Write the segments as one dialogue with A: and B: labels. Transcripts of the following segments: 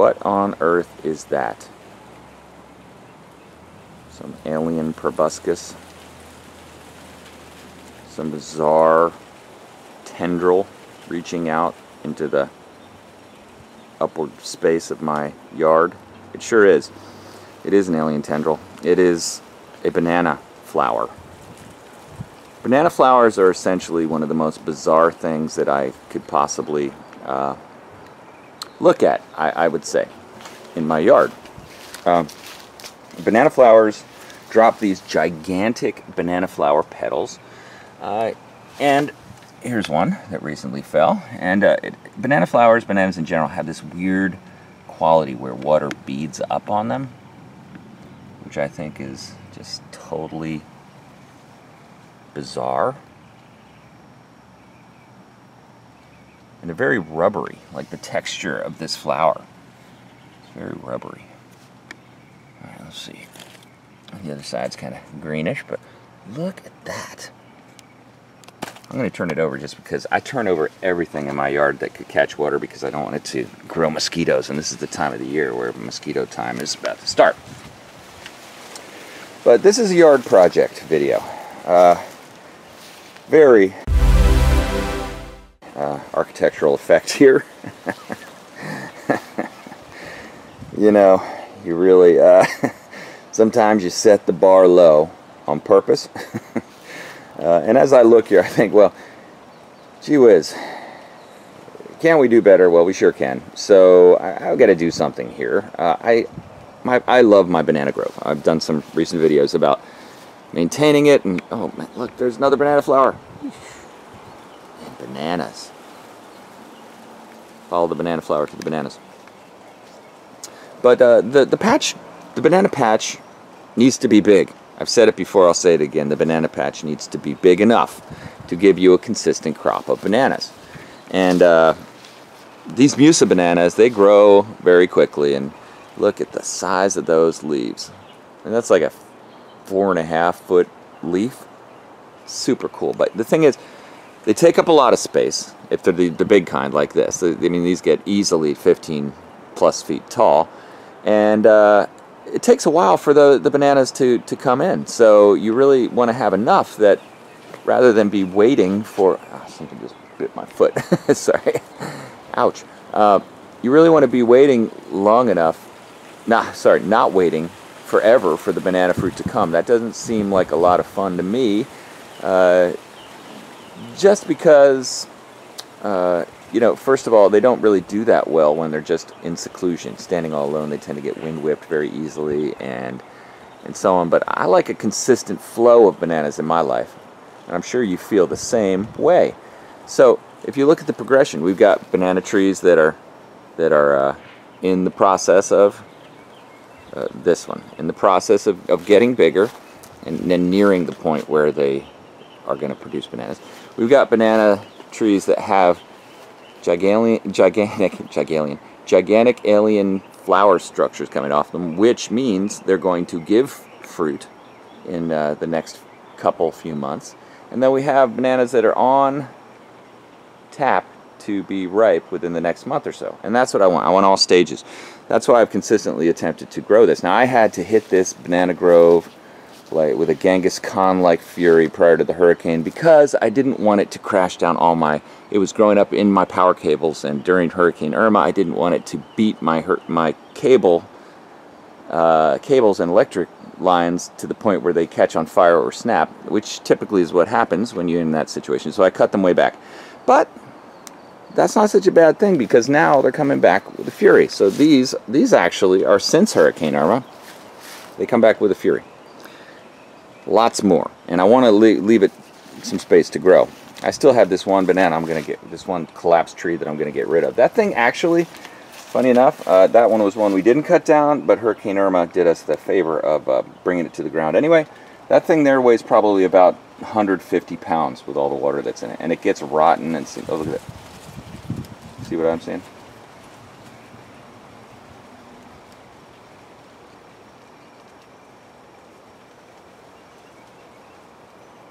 A: What on earth is that? Some alien proboscis. Some bizarre tendril reaching out into the upward space of my yard. It sure is. It is an alien tendril. It is a banana flower. Banana flowers are essentially one of the most bizarre things that I could possibly look at, I would say, in my yard. Banana flowers drop these gigantic banana flower petals, and here's one that recently fell. And banana flowers, bananas in general, have this weird quality where water beads up on them, which I think is just totally bizarre. And they're very rubbery, like the texture of this flower. It's very rubbery. All right, let's see. The other side's kind of greenish, but look at that. I'm going to turn it over just because I turn over everything in my yard that could catch water because I don't want it to grow mosquitoes, and this is the time of the year where mosquito time is about to start. But this is a yard project video. Very architectural effect here. You know, you really, sometimes you set the bar low on purpose. And as I look here, I think, well, gee whiz, can we do better? Well, we sure can. So I've got to do something here. I love my banana grove. I've done some recent videos about maintaining it, and oh man, look, there's another banana flower. And bananas. Follow the banana flower to the bananas. But the banana patch needs to be big. I've said it before, I'll say it again. The banana patch needs to be big enough to give you a consistent crop of bananas. And these Musa bananas, they grow very quickly, and look at the size of those leaves. And that's like a 4.5 foot leaf. Super cool. But the thing is, they take up a lot of space if they're the big kind like this. I mean, these get easily 15 plus feet tall. And it takes a while for the bananas to come in. So you really want to have enough that rather than be waiting for... Oh, something just bit my foot. Sorry. Ouch. You really want to be waiting long enough... not waiting forever for the banana fruit to come. That doesn't seem like a lot of fun to me. Just because... you know, first of all, they don't really do that well when they're just in seclusion, standing all alone. They tend to get wind whipped very easily and so on. But I like a consistent flow of bananas in my life, and I'm sure you feel the same way. So if you look at the progression, we've got banana trees that are in the process of this one, in the process of getting bigger and then nearing the point where they are going to produce bananas. We've got banana trees that have gigantic alien flower structures coming off them, which means they're going to give fruit in the next few months. And then we have bananas that are on tap to be ripe within the next month or so. And that's what I want. I want all stages. That's why I've consistently attempted to grow this. Now, I had to hit this banana grove like with a Genghis Khan-like fury prior to the hurricane because I didn't want it to crash down all my... It was growing up in my power cables, and during Hurricane Irma, I didn't want it to beat my cables and electric lines to the point where they catch on fire or snap, which typically is what happens when you're in that situation. So I cut them way back. But that's not such a bad thing because now they're coming back with a fury. So these actually are since Hurricane Irma. They come back with a fury. Lots more, and I want to leave it some space to grow. I still have this one banana I'm going to get, this one collapsed tree that I'm going to get rid of. That thing actually, funny enough, that one was one we didn't cut down, but Hurricane Irma did us the favor of bringing it to the ground. Anyway, that thing there weighs probably about 150 pounds with all the water that's in it, and it gets rotten and oh, look at it. See what I'm saying?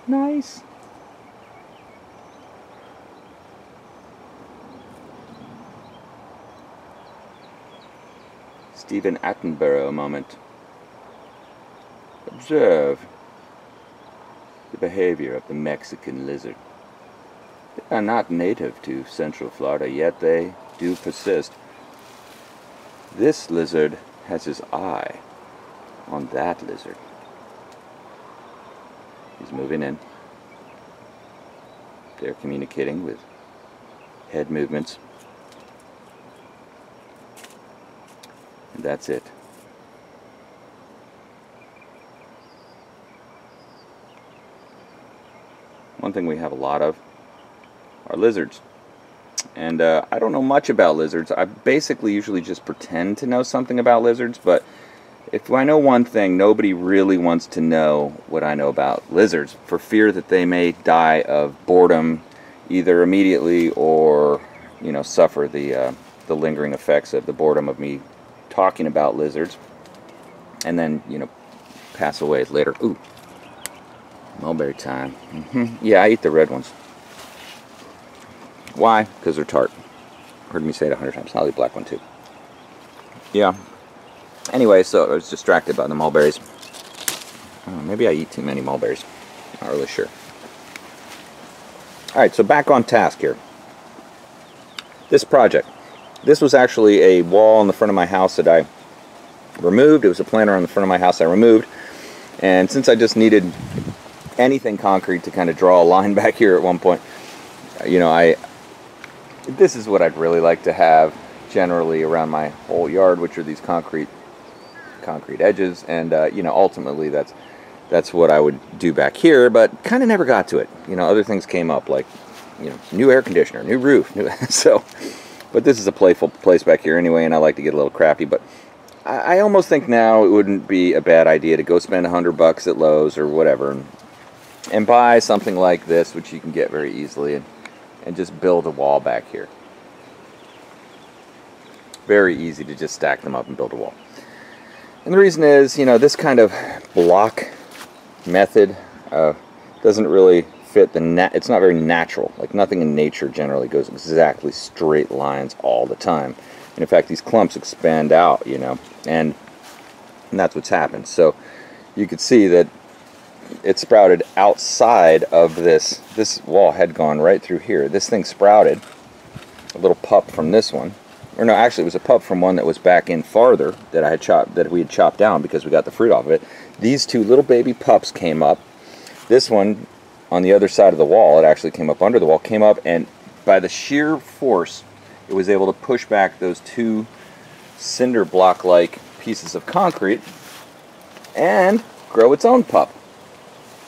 A: Nice. Stephen Attenborough moment. Observe the behavior of the Mexican lizard. They are not native to Central Florida, yet they do persist. This lizard has his eye on that lizard. He's moving in. They're communicating with head movements. And that's it. One thing we have a lot of are lizards. And I don't know much about lizards. I basically usually just pretend to know something about lizards, but if I know one thing, nobody really wants to know what I know about lizards, for fear that they may die of boredom, either immediately or, you know, suffer the lingering effects of the boredom of me talking about lizards, and then, you know, pass away later. Ooh, mulberry time. Yeah, I eat the red ones. Why? Because they're tart. Heard me say it 100 times. I'll eat black one too. Yeah. Anyway, so I was distracted by the mulberries. Maybe I eat too many mulberries. Not really sure. Alright, so back on task here. This project. This was actually a wall in the front of my house that I removed. It was a planter on the front of my house I removed. And since I just needed anything concrete to kind of draw a line back here at one point, you know, this is what I'd really like to have generally around my whole yard, which are these concrete edges, and you know, ultimately that's what I would do back here, but kind of never got to it. You know, other things came up, like, you know, new air conditioner, new roof, so, but this is a playful place back here anyway, and I like to get a little crappy. But I almost think now it wouldn't be a bad idea to go spend $100 at Lowe's or whatever and buy something like this, which you can get very easily, and just build a wall back here. Very easy to just stack them up and build a wall. And the reason is, you know, this kind of block method doesn't really fit it's not very natural. Like, nothing in nature generally goes exactly straight lines all the time. And in fact, these clumps expand out, you know, and that's what's happened. So you could see that it sprouted outside of this wall had gone right through here. This thing sprouted, a little pup from this one. Or no, actually it was a pup from one that was back in farther that we had chopped down because we got the fruit off of it. These two little baby pups came up. This one on the other side of the wall, it actually came up under the wall, came up, and by the sheer force it was able to push back those two cinder block like pieces of concrete and grow its own pup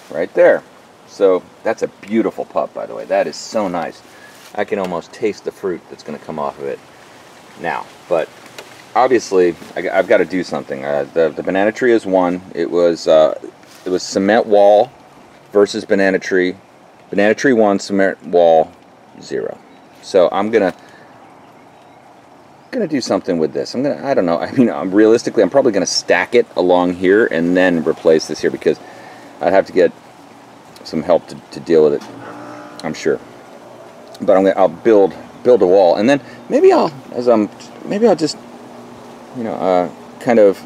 A: right there. So that's a beautiful pup, by the way. That is so nice. I can almost taste the fruit that's going to come off of it now. But obviously I've got to do something. The banana tree is one. It was cement wall versus banana tree. Banana tree 1, cement wall 0. So I'm gonna do something with this. I don't know. I mean, realistically, I'm probably gonna stack it along here and then replace this here, because I'd have to get some help to deal with it, I'm sure. But I'll build a wall, and then maybe I'll just, you know, kind of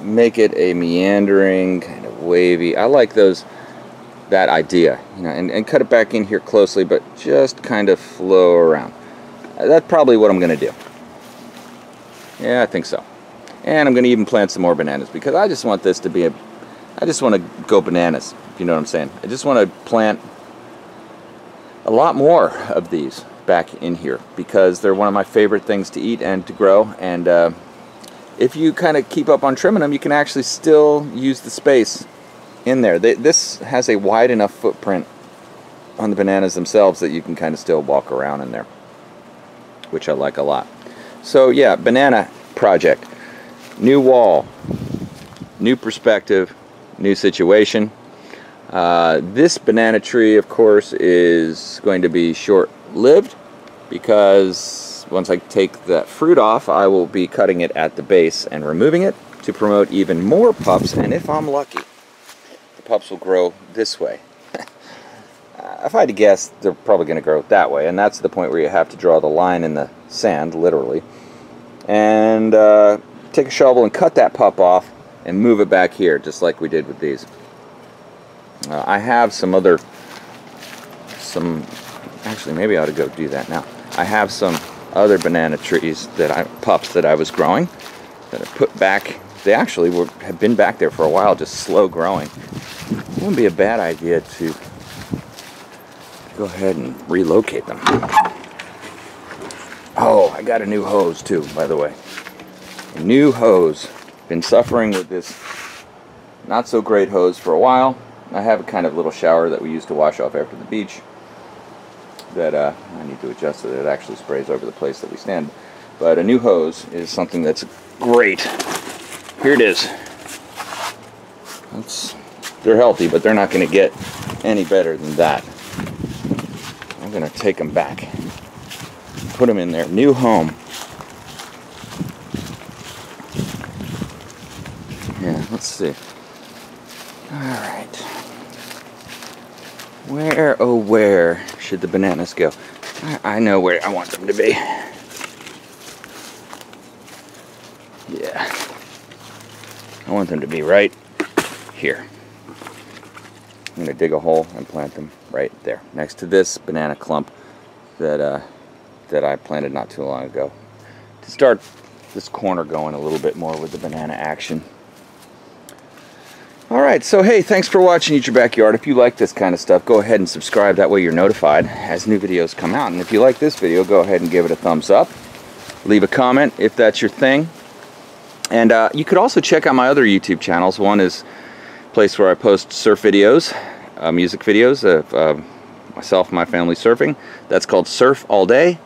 A: make it a meandering, kind of wavy. I like that idea, you know, and cut it back in here closely, but just kind of flow around. That's probably what I'm going to do. Yeah, I think so. And I'm going to even plant some more bananas, because I just want this to be I just want to go bananas, if you know what I'm saying. I just want to plant a lot more of these back in here, because they're one of my favorite things to eat and to grow. And if you kind of keep up on trimming them, you can actually still use the space in there. This has a wide enough footprint on the bananas themselves that you can kind of still walk around in there, which I like a lot. So yeah, banana project. New wall, new perspective, new situation. This banana tree, of course, is going to be short-lived, because once I take that fruit off, I will be cutting it at the base and removing it to promote even more pups, and if I'm lucky, the pups will grow this way. If I had to guess, they're probably going to grow that way, and that's the point where you have to draw the line in the sand, literally, and take a shovel and cut that pup off and move it back here, just like we did with these. I have actually maybe I ought to go do that now. I have some other banana trees pups that I was growing that I put back. They actually have been back there for a while, just slow growing. It wouldn't be a bad idea to go ahead and relocate them. Oh, I got a new hose too, by the way. A new hose. Been suffering with this not so great hose for a while. I have a kind of little shower that we use to wash off after the beach that I need to adjust so that it actually sprays over the place that we stand. But a new hose is something that's great. Here it is. They're healthy, but they're not going to get any better than that. I'm going to take them back. Put them in their new home. Yeah, let's see. Alright. Where, oh where should the bananas go? I know where I want them to be. Yeah. I want them to be right here. I'm going to dig a hole and plant them right there, next to this banana clump that I planted not too long ago, to start this corner going a little bit more with the banana action. Alright, so hey, thanks for watching Eat Your Backyard. If you like this kind of stuff, go ahead and subscribe. That way you're notified as new videos come out. And if you like this video, go ahead and give it a thumbs up. Leave a comment if that's your thing. And you could also check out my other YouTube channels. One is a place where I post surf videos, music videos of myself and my family surfing. That's called Surf All Day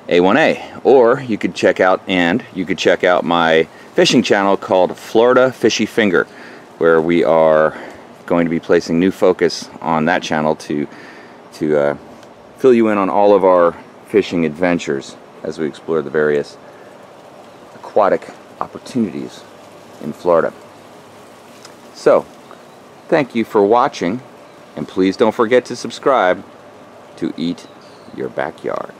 A: A1A. Or you could check out my fishing channel called Florida Fishy Finger, where we are going to be placing new focus on that channel to fill you in on all of our fishing adventures as we explore the various aquatic opportunities in Florida. So, thank you for watching, and please don't forget to subscribe to Eat Your Backyard.